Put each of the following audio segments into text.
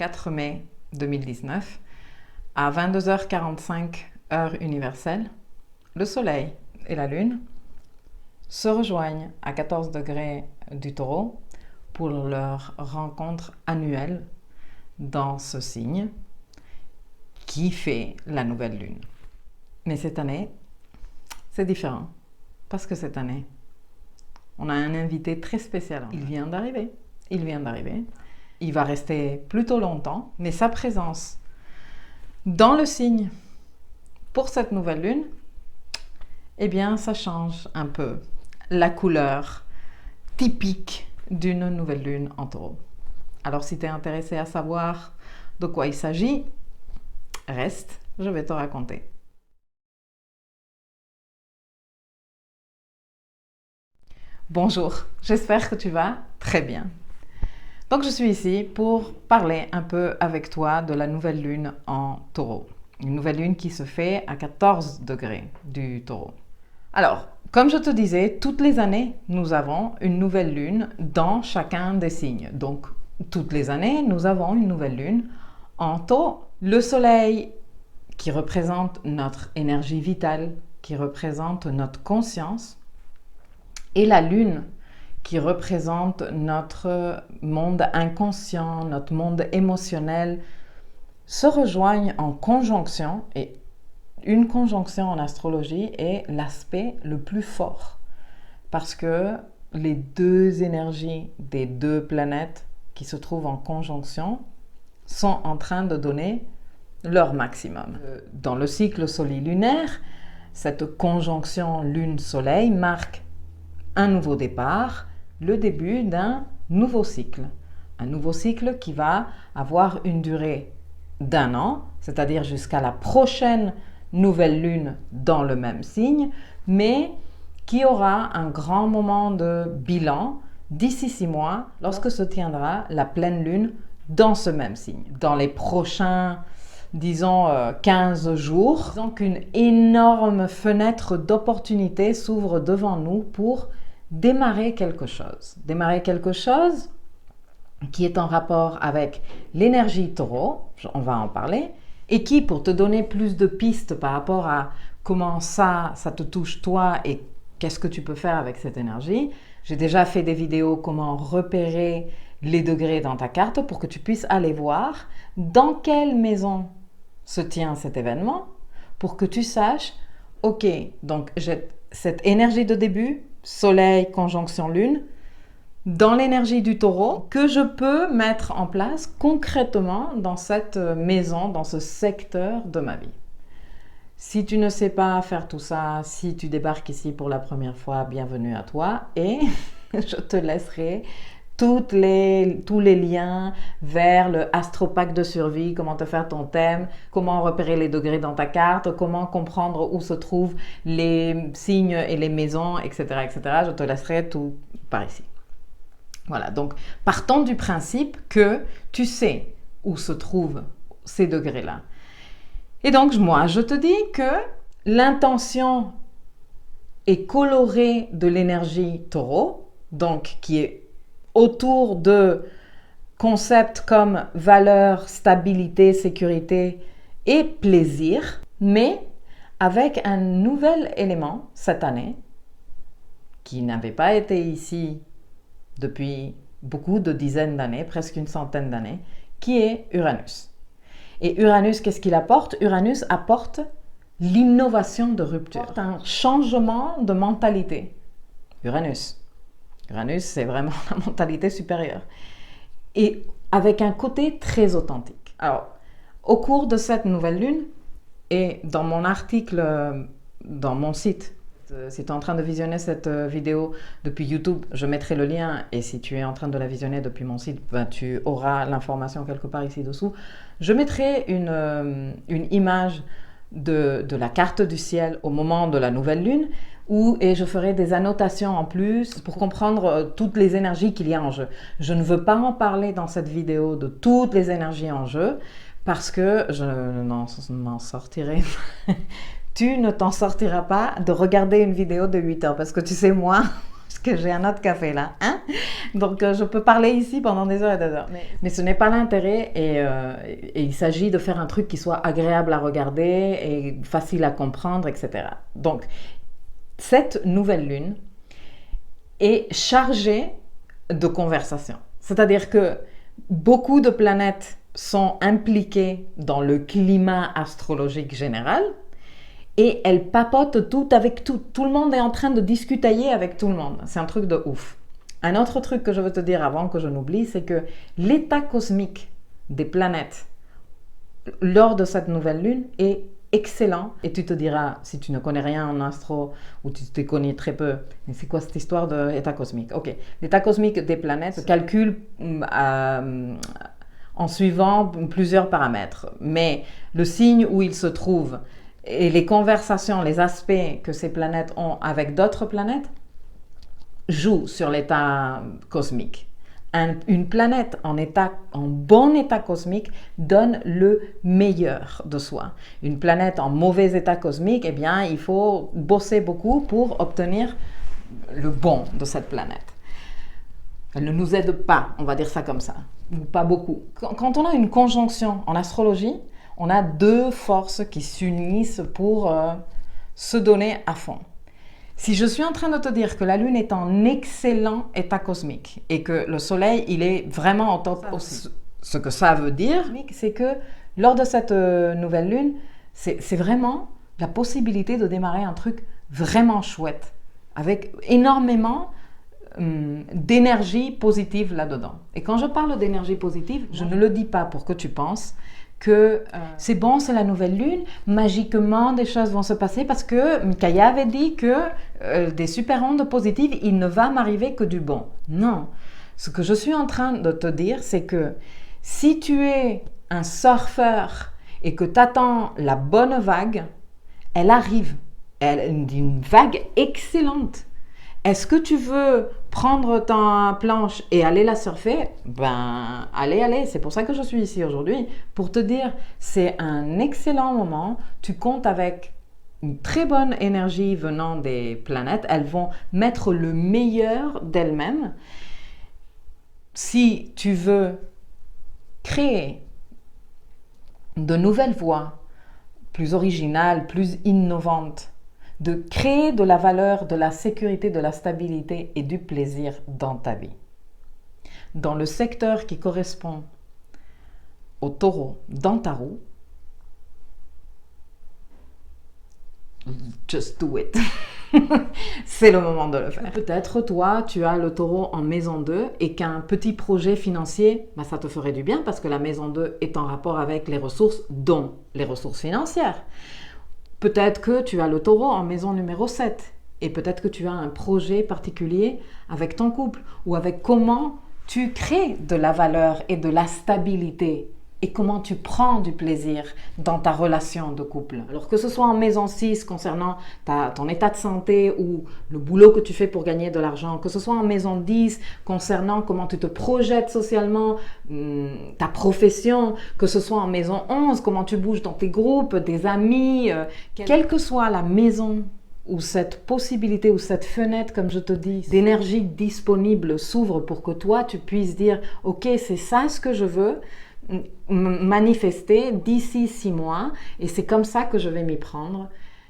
4 mai 2019, à 22h45 heure universelle, le Soleil et la Lune se rejoignent à 14 degrés du Taureau pour leur rencontre annuelle dans ce signe qui fait la nouvelle Lune. Mais cette année, c'est différent parce que cette année, on a un invité très spécial. Il vient d'arriver. Il va rester plutôt longtemps, mais sa présence dans le signe pour cette nouvelle lune, eh bien, ça change un peu la couleur typique d'une nouvelle lune en Taureau. Alors, si tu es intéressé à savoir de quoi il s'agit, reste, je vais te raconter. Bonjour, j'espère que tu vas très bien. Donc je suis ici pour parler un peu avec toi de la nouvelle lune en Taureau. Une nouvelle lune qui se fait à 14 degrés du Taureau. Alors, comme je te disais, toutes les années, nous avons une nouvelle lune dans chacun des signes. Donc, toutes les années, nous avons une nouvelle lune en Taureau. Le Soleil qui représente notre énergie vitale, qui représente notre conscience, et la Lune qui représente notre monde inconscient, notre monde émotionnel, se rejoignent en conjonction. Et une conjonction en astrologie est l'aspect le plus fort parce que les deux énergies des deux planètes qui se trouvent en conjonction sont en train de donner leur maximum. Dans le cycle solilunaire, cette conjonction Lune-Soleil marque un nouveau départ, le début d'un nouveau cycle. Un nouveau cycle qui va avoir une durée d'1 an, c'est-à-dire jusqu'à la prochaine nouvelle lune dans le même signe, mais qui aura un grand moment de bilan d'ici 6 mois, lorsque se tiendra la pleine lune dans ce même signe. Dans les prochains, disons, 15 jours, disons qu'une énorme fenêtre d'opportunité s'ouvre devant nous pour démarrer quelque chose. Démarrer quelque chose qui est en rapport avec l'énergie Taureau, on va en parler, et qui, pour te donner plus de pistes par rapport à comment ça te touche toi et qu'est-ce que tu peux faire avec cette énergie, j'ai déjà fait des vidéos comment repérer les degrés dans ta carte pour que tu puisses aller voir dans quelle maison se tient cet événement pour que tu saches, ok, donc j'ai cette énergie de début, Soleil, conjonction Lune, dans l'énergie du Taureau, que je peux mettre en place concrètement dans cette maison, dans ce secteur de ma vie. Si tu ne sais pas faire tout ça, si tu débarques ici pour la première fois, bienvenue à toi et je te laisserai tous les liens vers le astropack de survie, comment te faire ton thème, comment repérer les degrés dans ta carte, comment comprendre où se trouvent les signes et les maisons, etc., etc. Je te laisserai tout par ici. Voilà, donc partons du principe que tu sais où se trouvent ces degrés-là. Et donc moi, je te dis que l'intention est colorée de l'énergie Taureau, donc qui est autour de concepts comme valeur, stabilité, sécurité et plaisir, mais avec un nouvel élément cette année qui n'avait pas été ici depuis beaucoup de dizaines d'années, presque une centaine d'années, qui est Uranus. Et Uranus, qu'est-ce qu'il apporte? Uranus apporte l'innovation de rupture, un changement de mentalité. Uranus, c'est vraiment la mentalité supérieure. Et avec un côté très authentique. Alors, au cours de cette nouvelle lune, et dans mon article, dans mon site, si tu es en train de visionner cette vidéo depuis YouTube, je mettrai le lien. Et si tu es en train de la visionner depuis mon site, ben, tu auras l'information quelque part ici dessous. Je mettrai une image de la carte du ciel au moment de la nouvelle lune et je ferai des annotations en plus pour comprendre toutes les énergies qu'il y a en jeu. Je ne veux pas en parler dans cette vidéo de toutes les énergies en jeu parce que je n'en sortirai tu ne t'en sortiras pas de regarder une vidéo de 8 heures parce que tu sais moi, que j'ai un autre café là. Hein? Donc, je peux parler ici pendant des heures et des heures. Mais ce n'est pas l'intérêt et il s'agit de faire un truc qui soit agréable à regarder et facile à comprendre, etc. Donc, cette nouvelle lune est chargée de conversation. C'est-à-dire que beaucoup de planètes sont impliquées dans le climat astrologique général et elles papotent tout avec tout. Tout le monde est en train de discutailler avec tout le monde. C'est un truc de ouf. Un autre truc que je veux te dire avant que je n'oublie, c'est que l'état cosmique des planètes lors de cette nouvelle lune est excellent. Et tu te diras, si tu ne connais rien en astro ou tu te connais très peu, mais c'est quoi cette histoire d'état cosmique? Ok, l'état cosmique des planètes se calcule en suivant plusieurs paramètres. Mais le signe où il se trouve et les conversations, les aspects que ces planètes ont avec d'autres planètes jouent sur l'état cosmique. Une planète en bon état cosmique donne le meilleur de soi. Une planète en mauvais état cosmique, eh bien, il faut bosser beaucoup pour obtenir le bon de cette planète. Elle ne nous aide pas, on va dire ça comme ça, ou pas beaucoup. Quand on a une conjonction en astrologie, on a deux forces qui s'unissent pour se donner à fond. Si je suis en train de te dire que la Lune est en excellent état cosmique et que le Soleil, il est vraiment au top aussi, ce que ça veut dire, c'est que lors de cette nouvelle Lune, c'est vraiment la possibilité de démarrer un truc vraiment chouette, avec énormément d'énergie positive là-dedans. Et quand je parle d'énergie positive, je ne le dis pas pour que tu penses que c'est bon, c'est la nouvelle lune, magiquement des choses vont se passer parce que Mikaya avait dit que des super ondes positives, il ne va m'arriver que du bon. Non, ce que je suis en train de te dire, c'est que si tu es un surfeur et que tu attends la bonne vague, elle arrive. Elle est une vague excellente. Est-ce que tu veux prendre ta planche et aller la surfer? Ben, allez, c'est pour ça que je suis ici aujourd'hui, pour te dire, c'est un excellent moment, tu comptes avec une très bonne énergie venant des planètes, elles vont mettre le meilleur d'elles-mêmes. Si tu veux créer de nouvelles voies, plus originales, plus innovantes, de créer de la valeur, de la sécurité, de la stabilité et du plaisir dans ta vie. Dans le secteur qui correspond au taureau dans ta roue, just do it. C'est le moment de le faire. Peut-être toi, tu as le taureau en maison 2 et qu'un petit projet financier, bah, ça te ferait du bien parce que la maison 2 est en rapport avec les ressources, dont les ressources financières. Peut-être que tu as le taureau en maison numéro 7 et peut-être que tu as un projet particulier avec ton couple ou avec comment tu crées de la valeur et de la stabilité et comment tu prends du plaisir dans ta relation de couple. Alors que ce soit en maison 6 concernant ton état de santé ou le boulot que tu fais pour gagner de l'argent, que ce soit en maison 10 concernant comment tu te projettes socialement, ta profession, que ce soit en maison 11, comment tu bouges dans tes groupes, des amis, quelle que soit la maison où cette possibilité ou cette fenêtre, comme je te dis, d'énergie disponible s'ouvre pour que toi tu puisses dire « Ok, c'est ça ce que je veux », manifester d'ici 6 mois et c'est comme ça que je vais m'y prendre.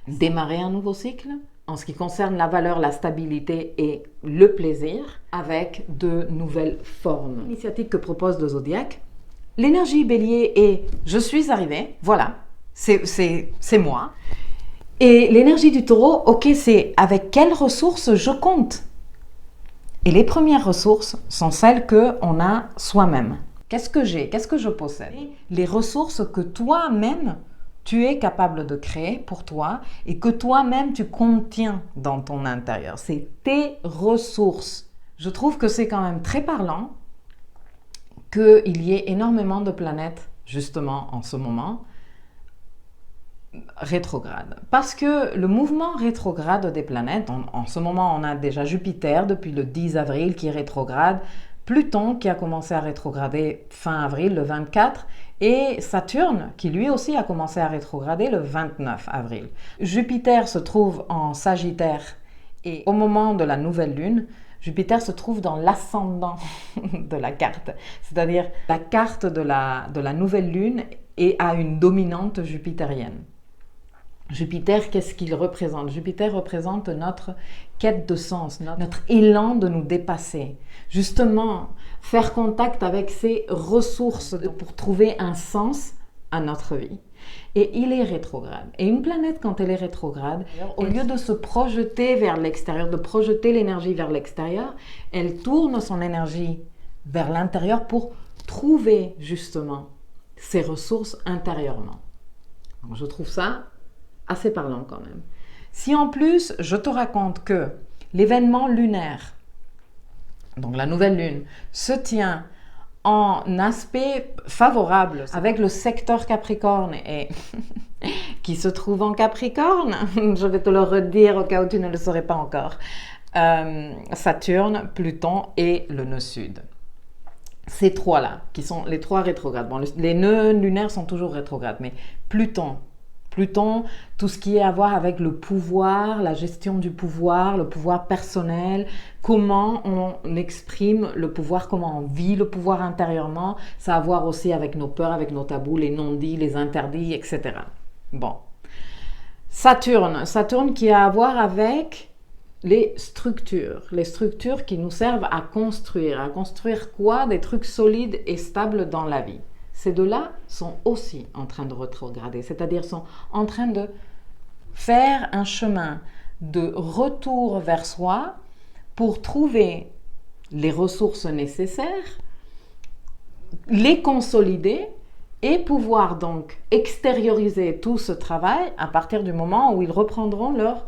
Démarrer un nouveau cycle en ce qui concerne la valeur, la stabilité et le plaisir avec de nouvelles formes. L'initiative que propose le Zodiaque, l'énergie bélier est « je suis arrivé », voilà, c'est moi. Et l'énergie du taureau, ok, c'est avec quelles ressources je compte. Et les premières ressources sont celles qu'on a soi-même. Qu'est-ce que j'ai? Qu'est-ce que je possède? Les ressources que toi-même, tu es capable de créer pour toi et que toi-même, tu contiens dans ton intérieur. C'est tes ressources. Je trouve que c'est quand même très parlant qu'il y ait énormément de planètes, justement, en ce moment, rétrogrades. Parce que le mouvement rétrograde des planètes, en ce moment, on a déjà Jupiter depuis le 10 avril qui est rétrograde, Pluton qui a commencé à rétrograder fin avril, le 24, et Saturne qui lui aussi a commencé à rétrograder le 29 avril. Jupiter se trouve en Sagittaire Et au moment de la nouvelle lune, Jupiter se trouve dans l'ascendant de la carte. C'est-à-dire la carte de la nouvelle lune a une dominante jupitérienne. Jupiter, qu'est-ce qu'il représente? Jupiter représente notre quête de sens, notre élan de nous dépasser. Justement, faire contact avec ces ressources pour trouver un sens à notre vie. Et il est rétrograde. Et une planète, quand elle est rétrograde, au lieu de se projeter vers l'extérieur, de projeter l'énergie vers l'extérieur, elle tourne son énergie vers l'intérieur pour trouver justement ses ressources intérieurement. Donc, je trouve ça assez parlant quand même. Si en plus, je te raconte que l'événement lunaire, donc la nouvelle lune, se tient en aspect favorable avec le secteur Capricorne et qui se trouve en Capricorne, je vais te le redire au cas où tu ne le saurais pas encore, Saturne, Pluton et le nœud sud. Ces trois-là, qui sont les trois rétrogrades. Bon, les nœuds lunaires sont toujours rétrogrades, mais Pluton, tout ce qui est à voir avec le pouvoir, la gestion du pouvoir, le pouvoir personnel, comment on exprime le pouvoir, comment on vit le pouvoir intérieurement, ça a à voir aussi avec nos peurs, avec nos tabous, les non-dits, les interdits, etc. Bon. Saturne qui a à voir avec les structures qui nous servent à construire quoi? Des trucs solides et stables dans la vie. Ces deux-là sont aussi en train de rétrograder, c'est-à-dire sont en train de faire un chemin de retour vers soi pour trouver les ressources nécessaires, les consolider et pouvoir donc extérioriser tout ce travail à partir du moment où ils reprendront leur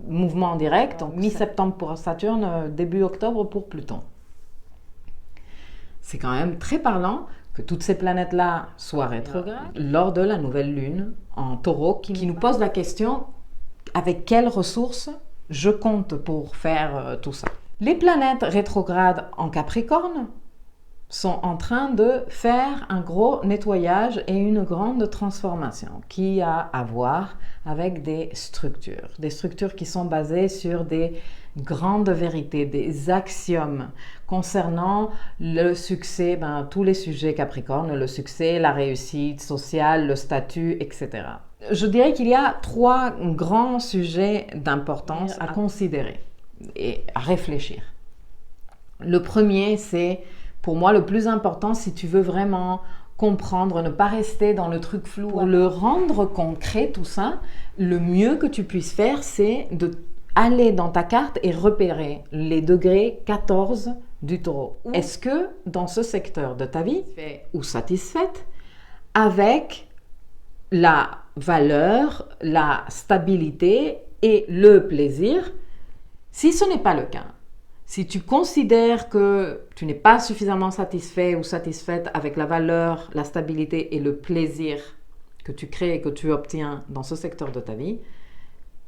mouvement direct, donc mi-septembre pour Saturne, début octobre pour Pluton. C'est quand même très parlant que toutes ces planètes-là soient rétrogrades lors de la nouvelle lune en taureau qui nous pose la question avec quelles ressources je compte pour faire tout ça. Les planètes rétrogrades en Capricorne sont en train de faire un gros nettoyage et une grande transformation qui a à voir avec des structures qui sont basées sur des grandes vérités, des axiomes concernant le succès, tous les sujets Capricorne, le succès, la réussite sociale, le statut, etc. Je dirais qu'il y a trois grands sujets d'importance à considérer et à réfléchir. Le premier, c'est pour moi le plus important si tu veux vraiment comprendre, ne pas rester dans le truc flou. Pour le rendre concret, tout ça, le mieux que tu puisses faire, c'est d'aller dans ta carte et repérer les degrés 14 du taureau. Est-ce que dans ce secteur de ta vie, ou satisfaite avec la valeur, la stabilité et le plaisir? Si ce n'est pas le cas, si tu considères que tu n'es pas suffisamment satisfait ou satisfaite avec la valeur, la stabilité et le plaisir que tu crées et que tu obtiens dans ce secteur de ta vie,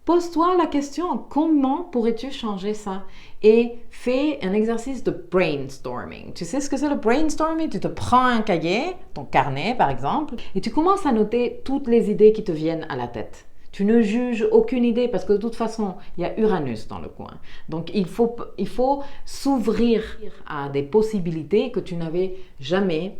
pose-toi la question, comment pourrais-tu changer ça? Et fais un exercice de brainstorming. Tu sais ce que c'est le brainstorming? Tu te prends un cahier, ton carnet par exemple, et tu commences à noter toutes les idées qui te viennent à la tête. Tu ne juges aucune idée parce que de toute façon, il y a Uranus dans le coin. Donc, il faut s'ouvrir à des possibilités que tu n'avais jamais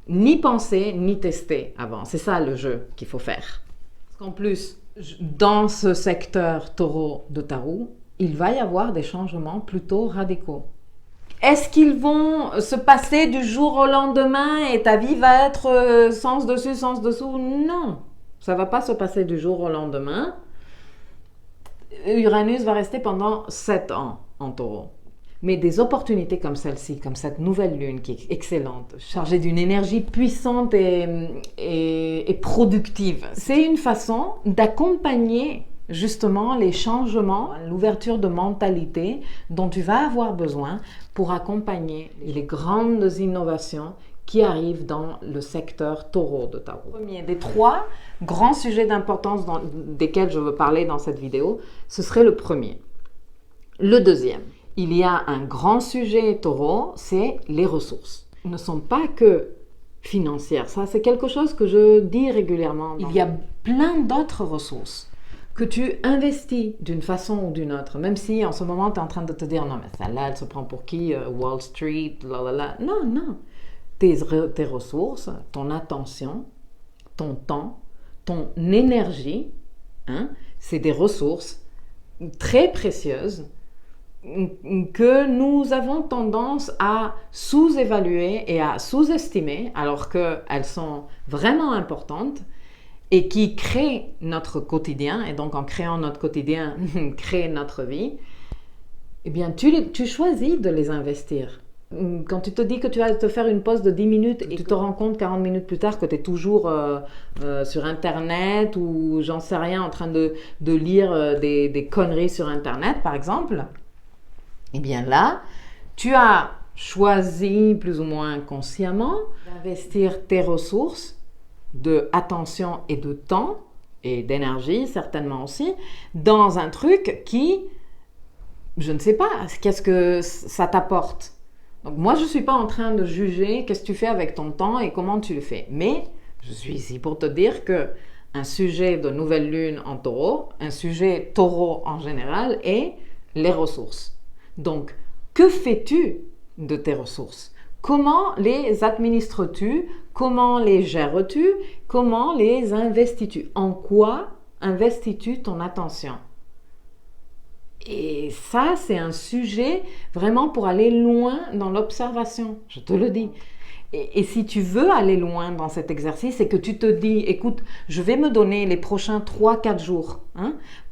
ni pensé ni testé avant. C'est ça le jeu qu'il faut faire. Parce qu'en plus, dans ce secteur taureau de ta roue, il va y avoir des changements plutôt radicaux. Est-ce qu'ils vont se passer du jour au lendemain et ta vie va être sens dessus, sens dessous? Non. Ça ne va pas se passer du jour au lendemain. Uranus va rester pendant 7 ans en taureau. Mais des opportunités comme celle-ci, comme cette nouvelle lune qui est excellente, chargée d'une énergie puissante et productive, c'est une façon d'accompagner justement les changements, l'ouverture de mentalité dont tu vas avoir besoin pour accompagner les grandes innovations qui arrivent dans le secteur taureau de ta roue. Le premier des trois grands sujets d'importance desquels je veux parler dans cette vidéo, ce serait le premier. Le deuxième, il y a un grand sujet taureau, c'est les ressources. Elles ne sont pas que financières, ça c'est quelque chose que je dis régulièrement. Il y a plein d'autres ressources que tu investis d'une façon ou d'une autre, même si en ce moment tu es en train de te dire non mais celle-là elle se prend pour qui, Wall Street, la. Non, non. Tes ressources, ton attention, ton temps, ton énergie, hein, c'est des ressources très précieuses que nous avons tendance à sous-évaluer et à sous-estimer alors qu'elles sont vraiment importantes et qui créent notre quotidien, et donc en créant notre quotidien, créent notre vie, eh bien tu choisis de les investir. Quand tu te dis que tu vas te faire une pause de 10 minutes et tu te rends compte 40 minutes plus tard que tu es toujours sur Internet ou j'en sais rien en train de lire des conneries sur Internet par exemple, eh bien là, tu as choisi plus ou moins consciemment d'investir tes ressources d'attention et de temps et d'énergie certainement aussi dans un truc qui, je ne sais pas, qu'est-ce que ça t'apporte. Donc moi je ne suis pas en train de juger qu'est-ce que tu fais avec ton temps et comment tu le fais, mais je suis ici pour te dire que un sujet de nouvelle lune en taureau, un sujet taureau en général est les ressources. Donc que fais-tu de tes ressources? Comment les administres-tu? Comment les gères-tu? Comment les investis-tu? En quoi investis-tu ton attention? Et ça, c'est un sujet vraiment pour aller loin dans l'observation, je te le dis. Et si tu veux aller loin dans cet exercice et que tu te dis, écoute, je vais me donner les prochains 3-4 jours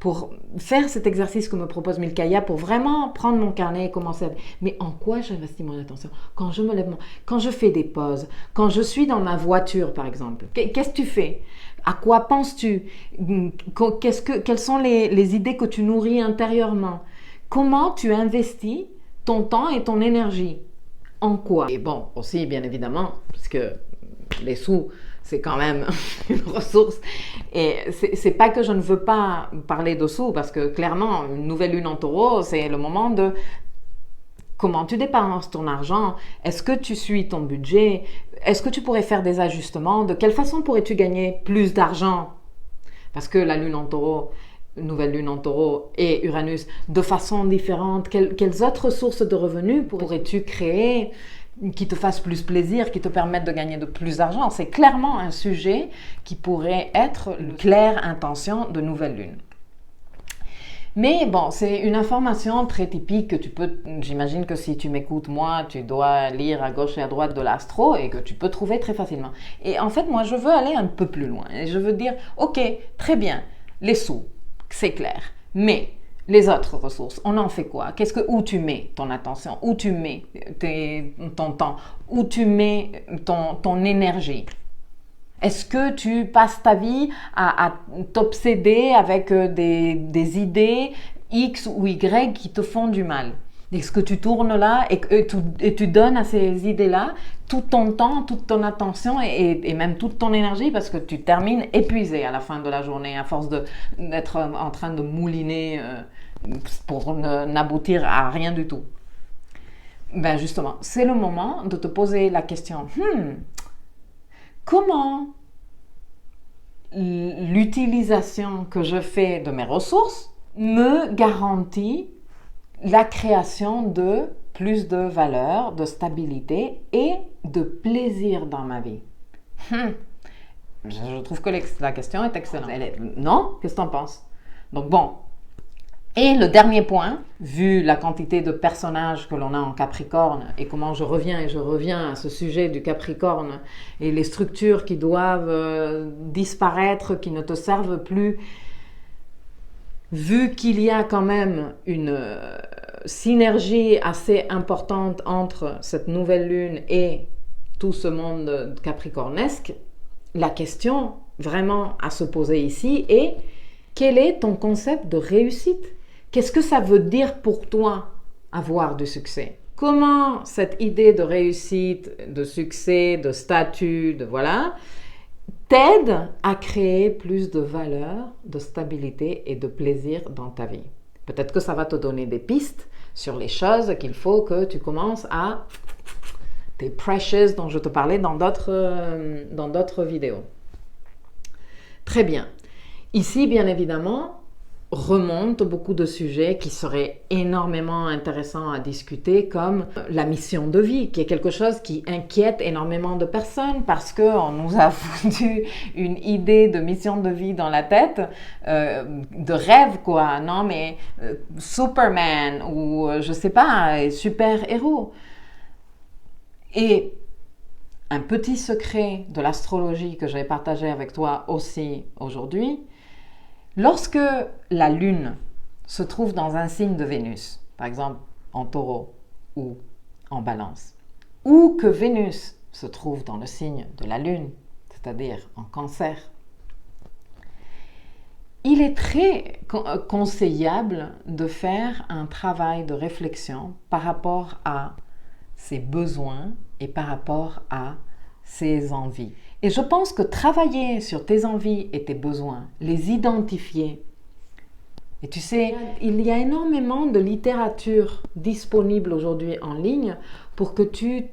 pour faire cet exercice que me propose Milkaya, pour vraiment prendre mon carnet et commencer à... Mais en quoi j'investis mon attention? Quand je me lève, quand je fais des pauses, quand je suis dans ma voiture par exemple, qu'est-ce que tu fais? À quoi penses-tu? Quelles sont les idées que tu nourris intérieurement? Comment tu investis ton temps et ton énergie? En quoi? Et bon, aussi, bien évidemment, parce que les sous, c'est quand même une ressource. Et c'est pas que je ne veux pas parler de sous, parce que clairement, une nouvelle lune en taureau, c'est le moment de comment tu dépenses ton argent. Est-ce que tu suis ton budget? Est-ce que tu pourrais faire des ajustements? De quelle façon pourrais-tu gagner plus d'argent? Parce que la lune en taureau, nouvelle lune en taureau et Uranus de façon différente, quelles autres sources de revenus pourrais-tu créer qui te fassent plus plaisir, qui te permettent de gagner de plus d'argent? C'est clairement un sujet qui pourrait être une claire intention de nouvelle lune. Mais bon, c'est une information très typique que tu peux, j'imagine que si tu m'écoutes moi, tu dois lire à gauche et à droite de l'astro et que tu peux trouver très facilement. Et en fait, moi, je veux aller un peu plus loin et je veux dire, ok, très bien, les sous, c'est clair, mais les autres ressources, on en fait quoi? Où tu mets ton attention? Où tu mets ton temps? Où tu mets ton énergie? Est-ce que tu passes ta vie à t'obséder avec des idées X ou Y qui te font du mal? Est-ce que tu tournes là et tu donnes à ces idées-là tout ton temps, toute ton attention et même toute ton énergie parce que tu termines épuisé à la fin de la journée à force d'être en train de mouliner pour n'aboutir à rien du tout? Ben justement, c'est le moment de te poser la question, comment l'utilisation que je fais de mes ressources me garantit la création de plus de valeur, de stabilité et de plaisir dans ma vie? Je trouve que la question est excellente. Non? Qu'est-ce que tu en penses? Donc bon. Et le dernier point, vu la quantité de personnages que l'on a en Capricorne et comment je reviens à ce sujet du Capricorne et les structures qui doivent disparaître, qui ne te servent plus, vu qu'il y a quand même une synergie assez importante entre cette nouvelle lune et tout ce monde capricornesque, la question vraiment à se poser ici est: quel est ton concept de réussite? Qu'est-ce que ça veut dire pour toi avoir du succès? Comment cette idée de réussite, de succès, de statut, t'aide à créer plus de valeur, de stabilité et de plaisir dans ta vie? Peut-être que ça va te donner des pistes sur les choses qu'il faut que tu commences à... tes precious dont je te parlais dans d'autres vidéos. Très bien. Ici, bien évidemment, remonte beaucoup de sujets qui seraient énormément intéressants à discuter, comme la mission de vie, qui est quelque chose qui inquiète énormément de personnes parce qu'on nous a foutu une idée de mission de vie dans la tête, de rêve quoi, non mais Superman ou je sais pas, super-héros. Et un petit secret de l'astrologie que je vais partager avec toi aussi aujourd'hui, lorsque la Lune se trouve dans un signe de Vénus, par exemple en Taureau ou en Balance, ou que Vénus se trouve dans le signe de la Lune, c'est-à-dire en Cancer, il est très conseillable de faire un travail de réflexion par rapport à ses besoins et par rapport à ses envies. Et je pense que travailler sur tes envies et tes besoins, les identifier, et tu sais, il y a énormément de littérature disponible aujourd'hui en ligne pour que tu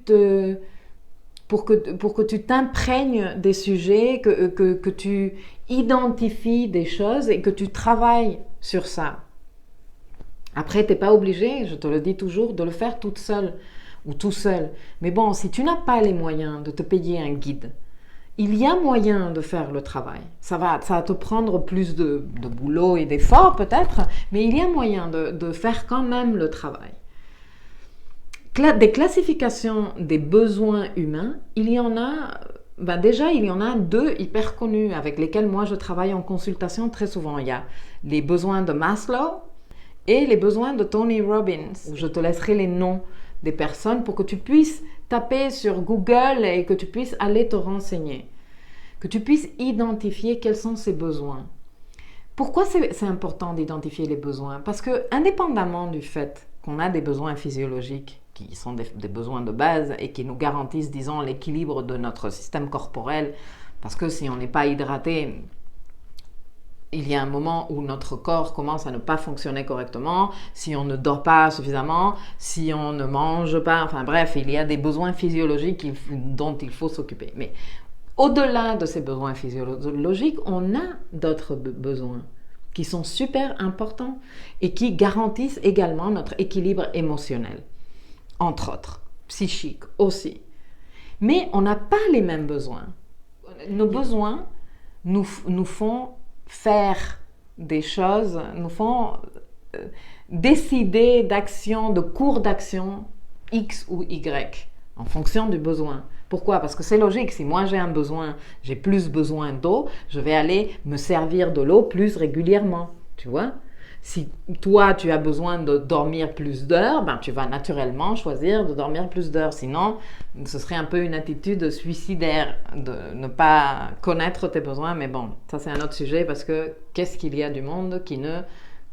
t'imprègnes des sujets, que tu identifies des choses et que tu travailles sur ça. Après, tu n'es pas obligé, je te le dis toujours, de le faire toute seule ou tout seul. Mais bon, si tu n'as pas les moyens de te payer un guide, il y a moyen de faire le travail. Ça va te prendre plus de boulot et d'efforts peut-être, mais il y a moyen de faire quand même le travail. Des classifications des besoins humains, il y en a, déjà il y en a 2 hyper connus avec lesquels moi je travaille en consultation très souvent. Il y a les besoins de Maslow et les besoins de Tony Robbins. Je te laisserai les noms des personnes pour que tu puisses taper sur Google et que tu puisses aller te renseigner, que tu puisses identifier quels sont ces besoins. Pourquoi c'est important d'identifier les besoins? Parce que indépendamment du fait qu'on a des besoins physiologiques qui sont des besoins de base et qui nous garantissent, disons, l'équilibre de notre système corporel, parce que si on n'est pas hydraté, il y a un moment où notre corps commence à ne pas fonctionner correctement, si on ne dort pas suffisamment, si on ne mange pas, enfin bref, il y a des besoins physiologiques dont il faut s'occuper. Mais au-delà de ces besoins physiologiques, on a d'autres besoins qui sont super importants et qui garantissent également notre équilibre émotionnel, entre autres, psychique aussi. Mais on n'a pas les mêmes besoins. Nos besoins nous font faire des choses, nous font décider d'actions, de cours d'action X ou Y en fonction du besoin. Pourquoi? Parce que c'est logique, si moi j'ai un besoin, j'ai plus besoin d'eau, je vais aller me servir de l'eau plus régulièrement, tu vois? Si toi tu as besoin de dormir plus d'heures, tu vas naturellement choisir de dormir plus d'heures. Sinon, ce serait un peu une attitude suicidaire de ne pas connaître tes besoins. Mais bon, ça c'est un autre sujet parce que qu'est-ce qu'il y a du monde qui ne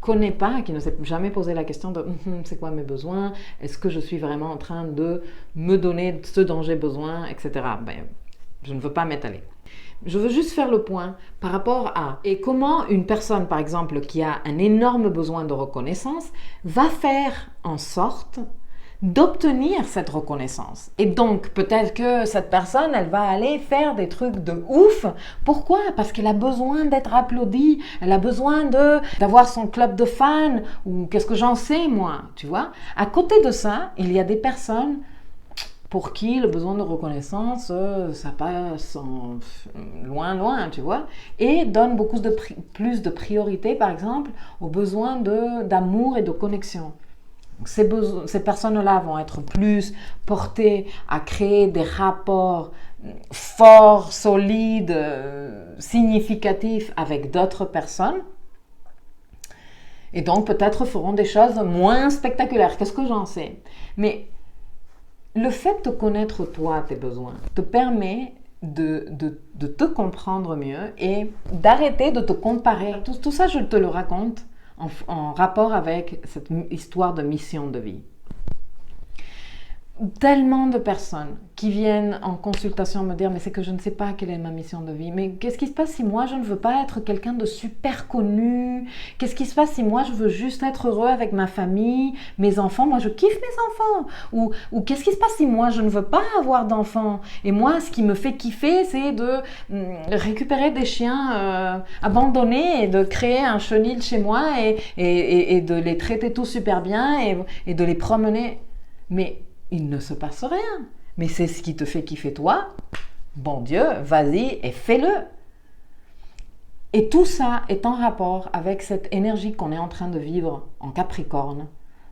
connaît pas, qui ne s'est jamais posé la question de c'est quoi mes besoins, est-ce que je suis vraiment en train de me donner ce dont j'ai besoin, etc. Je ne veux pas m'étaler. Je veux juste faire le point par rapport à et comment une personne, par exemple, qui a un énorme besoin de reconnaissance, va faire en sorte d'obtenir cette reconnaissance. Et donc, peut-être que cette personne, elle va aller faire des trucs de ouf. Pourquoi? Parce qu'elle a besoin d'être applaudie, elle a besoin d'avoir son club de fans, ou qu'est-ce que j'en sais, moi, tu vois? À côté de ça, il y a des personnes pour qui le besoin de reconnaissance, ça passe loin, tu vois, et donne beaucoup plus de priorité, par exemple, aux besoins d'amour et de connexion. Donc, ces personnes-là vont être plus portées à créer des rapports forts, solides, significatifs avec d'autres personnes, et donc peut-être feront des choses moins spectaculaires. Qu'est-ce que j'en sais? Mais le fait de connaître toi, tes besoins, te permet de te comprendre mieux et d'arrêter de te comparer. Tout ça, je te le raconte en rapport avec cette histoire de mission de vie. tellement de personnes qui viennent en consultation me dire mais c'est que je ne sais pas quelle est ma mission de vie, mais qu'est-ce qui se passe si moi je ne veux pas être quelqu'un de super connu, qu'est-ce qui se passe si moi je veux juste être heureux avec ma famille, mes enfants, moi je kiffe mes enfants, ou qu'est-ce qui se passe si moi je ne veux pas avoir d'enfants, et moi ce qui me fait kiffer c'est de récupérer des chiens abandonnés et de créer un chenil chez moi et de les traiter tout super bien et de les promener, mais il ne se passe rien. Mais c'est ce qui te fait kiffer toi. Bon Dieu, vas-y et fais-le. Et tout ça est en rapport avec cette énergie qu'on est en train de vivre en Capricorne,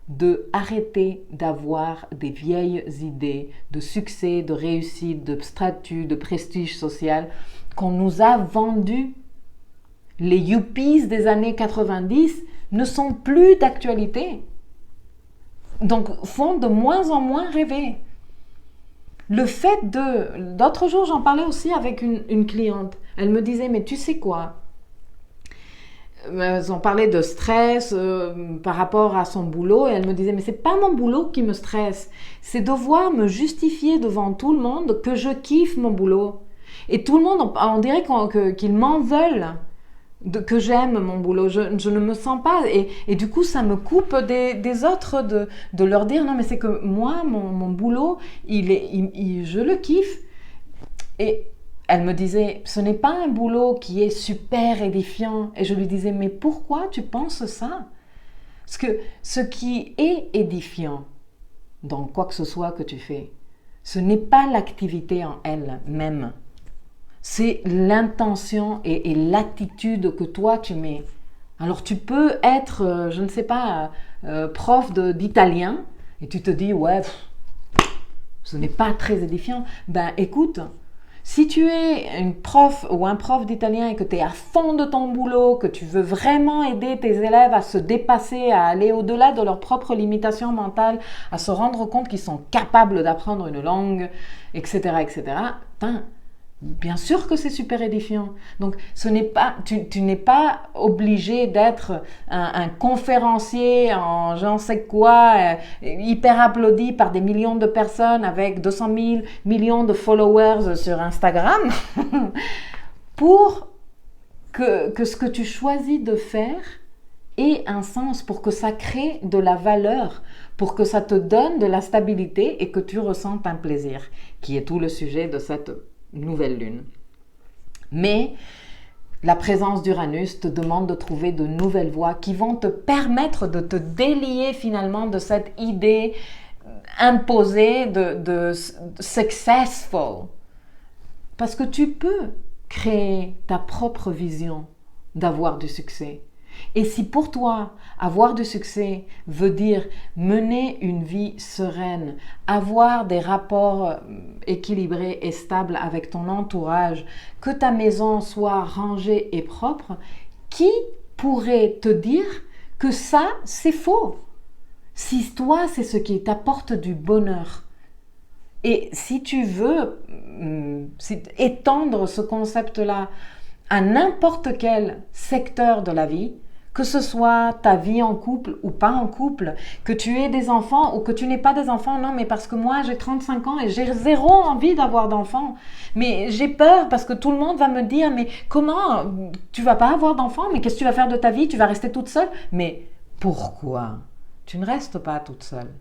de arrêter d'avoir des vieilles idées de succès, de réussite, de statut, de prestige social qu'on nous a vendues. Les yuppies des années 90 ne sont plus d'actualité. Donc, font de moins en moins rêver. Le fait L'autre jour, j'en parlais aussi avec une cliente. Elle me disait, mais tu sais quoi? On parlait de stress par rapport à son boulot et elle me disait, mais c'est pas mon boulot qui me stresse. C'est devoir me justifier devant tout le monde que je kiffe mon boulot. Et tout le monde, on dirait qu'ils m'en veulent. Que j'aime mon boulot, je ne me sens pas et du coup ça me coupe des autres de leur dire non mais c'est que moi mon boulot je le kiffe. Et elle me disait ce n'est pas un boulot qui est super édifiant, et je lui disais mais pourquoi tu penses ça? Parce que ce qui est édifiant dans quoi que ce soit que tu fais, ce n'est pas l'activité en elle-même. C'est l'intention et l'attitude que toi tu mets. Alors tu peux être, je ne sais pas, prof d'italien et tu te dis ouais, ce n'est pas très édifiant. Ben écoute, si tu es une prof ou un prof d'italien et que tu es à fond de ton boulot, que tu veux vraiment aider tes élèves à se dépasser, à aller au-delà de leurs propres limitations mentales, à se rendre compte qu'ils sont capables d'apprendre une langue, etc., bien sûr que c'est super édifiant. Donc, tu n'es pas obligé d'être un conférencier en j'en sais quoi, hyper applaudi par des millions de personnes avec 200 000 millions de followers sur Instagram pour que ce que tu choisis de faire ait un sens, pour que ça crée de la valeur, pour que ça te donne de la stabilité et que tu ressentes un plaisir, qui est tout le sujet de cette nouvelle lune. Mais la présence d'Uranus te demande de trouver de nouvelles voies qui vont te permettre de te délier finalement de cette idée imposée de successful. Parce que tu peux créer ta propre vision d'avoir du succès. Et si pour toi, avoir du succès veut dire mener une vie sereine, avoir des rapports équilibrés et stables avec ton entourage, que ta maison soit rangée et propre, qui pourrait te dire que ça, c'est faux? Si toi, c'est ce qui t'apporte du bonheur. Et si tu veux étendre ce concept-là à n'importe quel secteur de la vie, que ce soit ta vie en couple ou pas en couple, que tu aies des enfants ou que tu n'aies pas des enfants, non mais parce que moi j'ai 35 ans et j'ai zéro envie d'avoir d'enfants, mais j'ai peur parce que tout le monde va me dire mais comment tu vas pas avoir d'enfants, mais qu'est-ce que tu vas faire de ta vie, tu vas rester toute seule? Mais pourquoi tu ne restes pas toute seule?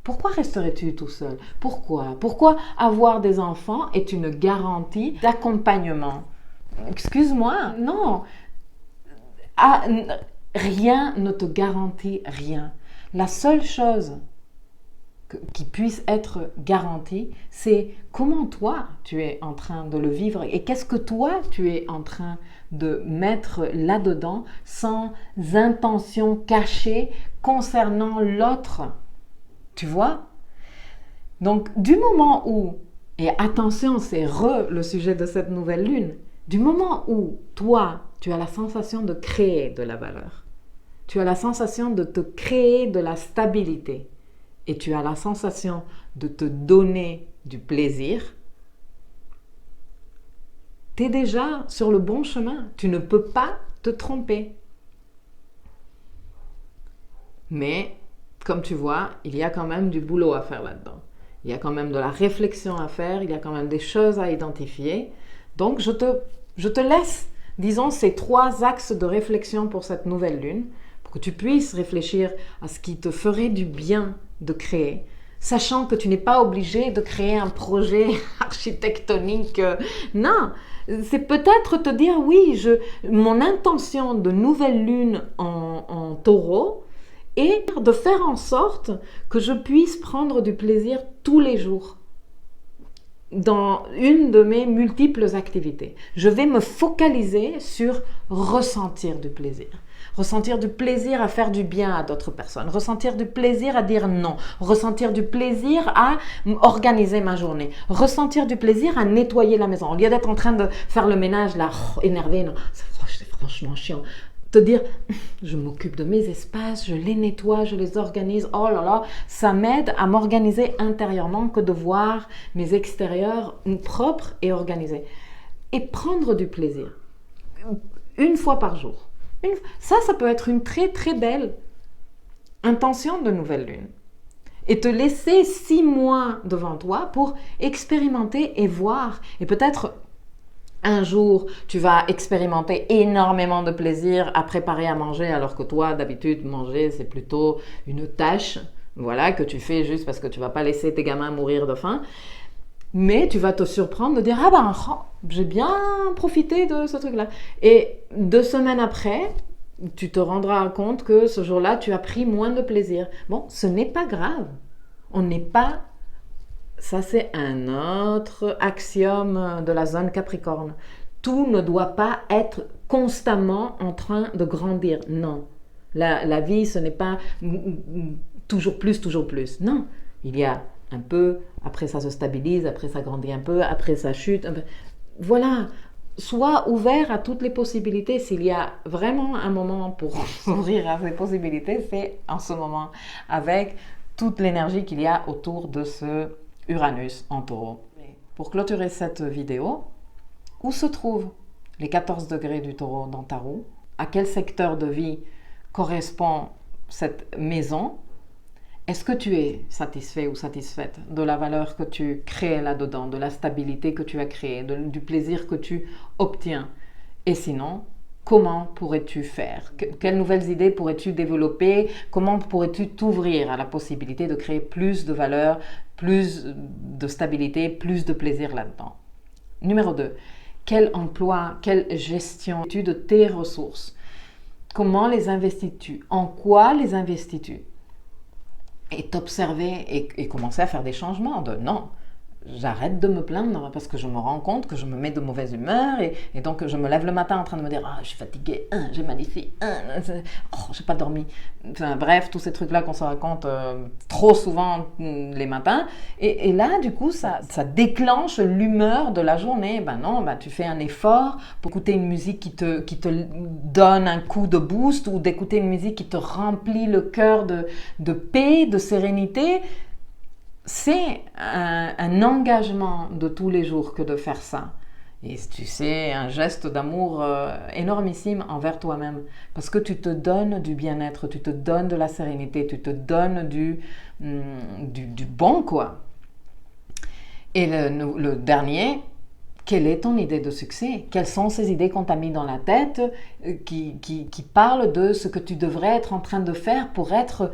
Pourquoi resterais-tu tout seul? Pourquoi avoir des enfants est une garantie d'accompagnement? Excuse-moi, non. Rien ne te garantit rien. La seule chose qui puisse être garantie, c'est comment toi tu es en train de le vivre et qu'est-ce que toi tu es en train de mettre là-dedans sans intention cachée concernant l'autre. Tu vois? Donc, du moment où, et attention, c'est le sujet de cette nouvelle lune, du moment où toi, tu as la sensation de créer de la valeur, tu as la sensation de te créer de la stabilité et tu as la sensation de te donner du plaisir, tu es déjà sur le bon chemin. Tu ne peux pas te tromper. Mais, comme tu vois, il y a quand même du boulot à faire là-dedans. Il y a quand même de la réflexion à faire, il y a quand même des choses à identifier. Donc, je te laisse, disons, ces 3 axes de réflexion pour cette nouvelle lune, pour que tu puisses réfléchir à ce qui te ferait du bien de créer, sachant que tu n'es pas obligé de créer un projet architectonique. Non, c'est peut-être te dire, oui, mon intention de nouvelle lune en taureau est de faire en sorte que je puisse prendre du plaisir tous les jours dans une de mes multiples activités. Je vais me focaliser sur ressentir du plaisir. Ressentir du plaisir à faire du bien à d'autres personnes. Ressentir du plaisir à dire non. Ressentir du plaisir à organiser ma journée. Ressentir du plaisir à nettoyer la maison. Au lieu d'être en train de faire le ménage, là, énervé, non, c'est franchement chiant. Te dire, je m'occupe de mes espaces, je les nettoie, je les organise, oh là là, ça m'aide à m'organiser intérieurement que de voir mes extérieurs propres et organisés. Et prendre du plaisir, une fois par jour. Ça peut être une très très belle intention de nouvelle lune. Et te laisser 6 mois devant toi pour expérimenter et voir, et peut-être un jour, tu vas expérimenter énormément de plaisir à préparer à manger, alors que toi, d'habitude, manger, c'est plutôt une tâche, voilà, que tu fais juste parce que tu ne vas pas laisser tes gamins mourir de faim. Mais tu vas te surprendre de dire, ah ben, j'ai bien profité de ce truc-là. Et 2 semaines après, tu te rendras compte que ce jour-là, tu as pris moins de plaisir. Bon, ce n'est pas grave. On n'est pas... Ça, c'est un autre axiome de la zone Capricorne. Tout ne doit pas être constamment en train de grandir. Non. La vie, ce n'est pas toujours plus, toujours plus. Non. Il y a un peu, après ça se stabilise, après ça grandit un peu, après ça chute. Voilà. Sois ouvert à toutes les possibilités. S'il y a vraiment un moment pour s'ouvrir à ces possibilités, c'est en ce moment, avec toute l'énergie qu'il y a autour de ce Uranus en taureau. Pour clôturer cette vidéo, où se trouvent les 14 degrés du taureau dans ta roue? À quel secteur de vie correspond cette maison? Est-ce que tu es satisfait ou satisfaite de la valeur que tu crées là-dedans, de la stabilité que tu as créée, du plaisir que tu obtiens? Et sinon, comment pourrais-tu faire? Quelles nouvelles idées pourrais-tu développer? Comment pourrais-tu t'ouvrir à la possibilité de créer plus de valeur, plus de stabilité, plus de plaisir là-dedans? Numéro 2, quel emploi, quelle gestion de tes ressources? Comment les investis-tu? En quoi les investis-tu? Et t'observer et commencer à faire des changements de non. J'arrête de me plaindre parce que je me rends compte que je me mets de mauvaise humeur et donc je me lève le matin en train de me dire je suis fatiguée, j'ai mal ici, j'ai pas dormi. Enfin, bref, tous ces trucs-là qu'on se raconte trop souvent les matins. Et là, du coup, ça déclenche l'humeur de la journée. Ben non, tu fais un effort pour écouter une musique qui te donne un coup de boost ou d'écouter une musique qui te remplit le cœur de paix, de sérénité. C'est un engagement de tous les jours que de faire ça. Et tu sais, un geste d'amour énormissime envers toi-même. Parce que tu te donnes du bien-être, tu te donnes de la sérénité, tu te donnes du bon, quoi. Et le dernier, quelle est ton idée de succès? Quelles sont ces idées qu'on t'a mis dans la tête qui parlent de ce que tu devrais être en train de faire pour être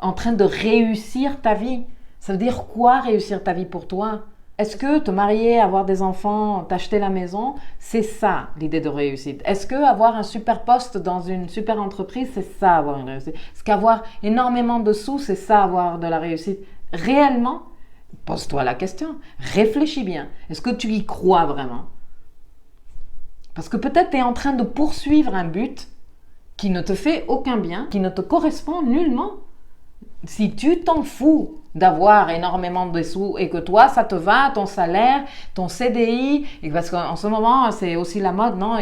en train de réussir ta vie? Ça veut dire quoi réussir ta vie pour toi? Est-ce que te marier, avoir des enfants, t'acheter la maison, c'est ça l'idée de réussite? Est-ce que avoir un super poste dans une super entreprise, c'est ça avoir une réussite? Est-ce qu'avoir énormément de sous, c'est ça avoir de la réussite? Réellement, pose-toi la question, réfléchis bien. Est-ce que tu y crois vraiment? Parce que peut-être tu es en train de poursuivre un but qui ne te fait aucun bien, qui ne te correspond nullement. Si tu t'en fous d'avoir énormément de sous et que toi, ça te va, ton salaire, ton CDI, et parce qu'en ce moment, c'est aussi la mode, non?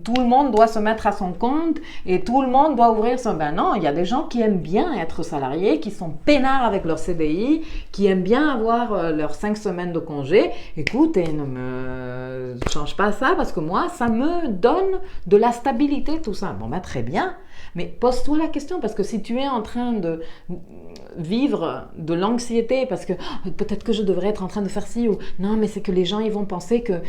Tout le monde doit se mettre à son compte et tout le monde doit ouvrir son... Ben non, il y a des gens qui aiment bien être salariés, qui sont peinards avec leur CDI, qui aiment bien avoir leurs 5 semaines de congé. Écoute, change pas ça parce que moi, ça me donne de la stabilité, tout ça. Bon, très bien. Mais pose-toi la question, parce que si tu es en train de vivre de l'anxiété, parce que peut-être que je devrais être en train de faire ci, ou non, mais c'est que les gens, ils vont penser que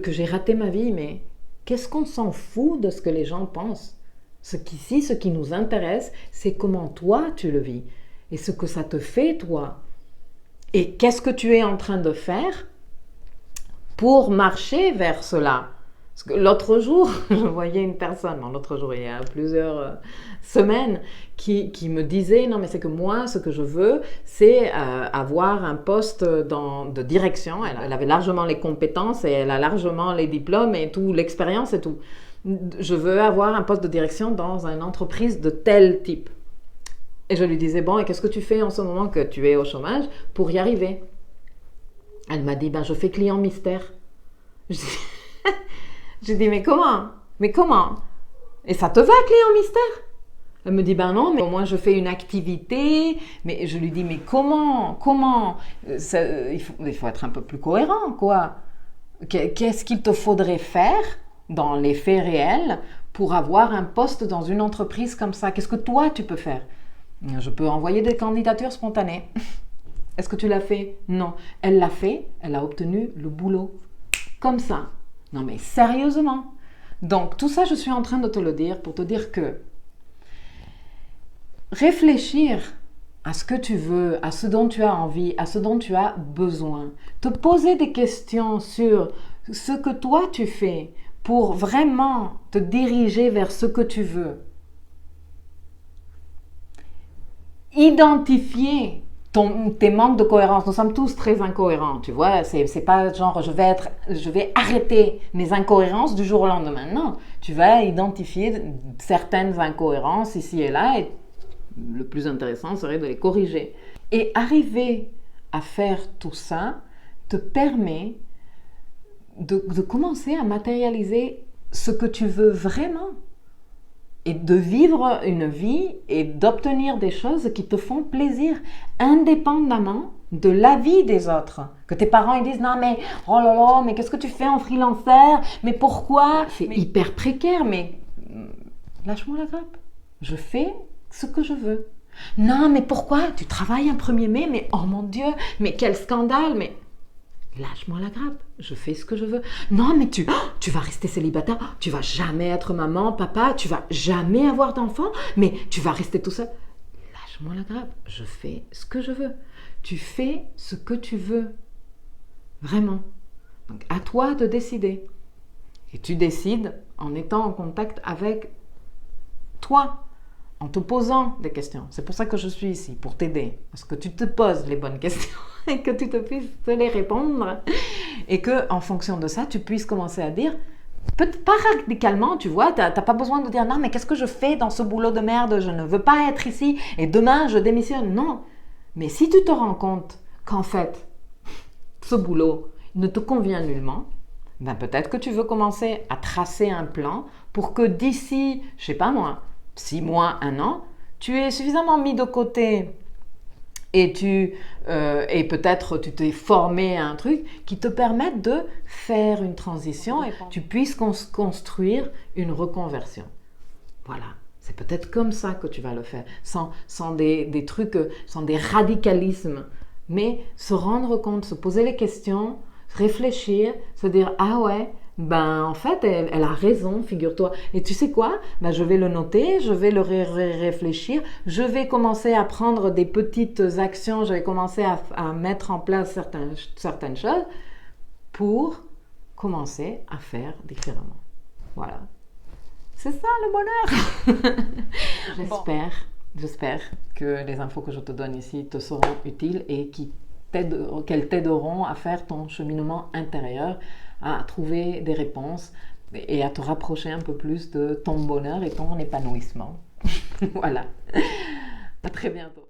j'ai raté ma vie, mais qu'est-ce qu'on s'en fout de ce que les gens pensent? Ce qui nous intéresse, c'est comment toi, tu le vis, et ce que ça te fait, toi. Et qu'est-ce que tu es en train de faire pour marcher vers cela? Parce que l'autre jour, je voyais une personne, l'autre jour, il y a plusieurs semaines, qui me disait, non mais c'est que moi, ce que je veux, c'est avoir un poste de direction. Elle avait largement les compétences et elle a largement les diplômes et tout, l'expérience et tout. Je veux avoir un poste de direction dans une entreprise de tel type. Et je lui disais, bon, et qu'est-ce que tu fais en ce moment que tu es au chômage pour y arriver? Elle m'a dit, je fais client mystère. J'ai dit, mais comment? Mais comment? Et ça te va, client mystère? Elle me dit, non, mais au moins je fais une activité. Mais je lui dis, mais comment? Il faut être un peu plus cohérent, quoi. Qu'est-ce qu'il te faudrait faire dans les faits réels pour avoir un poste dans une entreprise comme ça? Qu'est-ce que toi, tu peux faire? Je peux envoyer des candidatures spontanées. Est-ce que tu l'as fait? Non. Elle l'a fait, elle a obtenu le boulot. Comme ça. Non mais sérieusement. Donc tout ça, je suis en train de te le dire pour te dire que réfléchir à ce que tu veux, à ce dont tu as envie, à ce dont tu as besoin, te poser des questions sur ce que toi tu fais pour vraiment te diriger vers ce que tu veux. Identifier tes manques de cohérence. Nous sommes tous très incohérents, tu vois. C'est pas genre je vais arrêter mes incohérences du jour au lendemain. Non, tu vas identifier certaines incohérences ici et là, et le plus intéressant serait de les corriger. Et arriver à faire tout ça te permet de commencer à matérialiser ce que tu veux vraiment. Et de vivre une vie et d'obtenir des choses qui te font plaisir, indépendamment de l'avis des autres. Que tes parents ils disent, non mais, oh là là, mais qu'est-ce que tu fais en freelancer? Mais pourquoi? C'est hyper précaire, mais lâche-moi la grappe. Je fais ce que je veux. Non mais pourquoi? Tu travailles un 1er mai, mais oh mon Dieu, mais quel scandale, mais... Lâche-moi la grappe, je fais ce que je veux. Non, mais tu vas rester célibataire, tu vas jamais être maman, papa, tu vas jamais avoir d'enfant, mais tu vas rester tout seul. Lâche-moi la grappe, je fais ce que je veux. Tu fais ce que tu veux. Vraiment. Donc, à toi de décider. Et tu décides en étant en contact avec toi, en te posant des questions. C'est pour ça que je suis ici, pour t'aider. Parce que tu te poses les bonnes questions et que tu te puisses te les répondre. Et que, en fonction de ça, tu puisses commencer à dire, peut-être pas radicalement, tu vois, t'as pas besoin de dire, non, mais qu'est-ce que je fais dans ce boulot de merde? Je ne veux pas être ici et demain, je démissionne. Non. Mais si tu te rends compte qu'en fait, ce boulot ne te convient nullement, peut-être que tu veux commencer à tracer un plan pour que d'ici, je sais pas moi, 6 mois, 1 an, tu es suffisamment mis de côté et peut-être tu t'es formé à un truc qui te permette de faire une transition et tu puisses construire une reconversion. Voilà, c'est peut-être comme ça que tu vas le faire, sans des trucs, sans des radicalismes, mais se rendre compte, se poser les questions, réfléchir, se dire « Ah ouais, en fait, elle a raison, figure-toi. » Et tu sais quoi? Je vais le noter, je vais le réfléchir, je vais commencer à prendre des petites actions, je vais commencer à mettre en place certaines choses pour commencer à faire différemment. Voilà. C'est ça le bonheur. J'espère que les infos que je te donne ici te seront utiles et qu'elles t'aideront à faire ton cheminement intérieur, à trouver des réponses et à te rapprocher un peu plus de ton bonheur et ton épanouissement. Voilà. À très bientôt.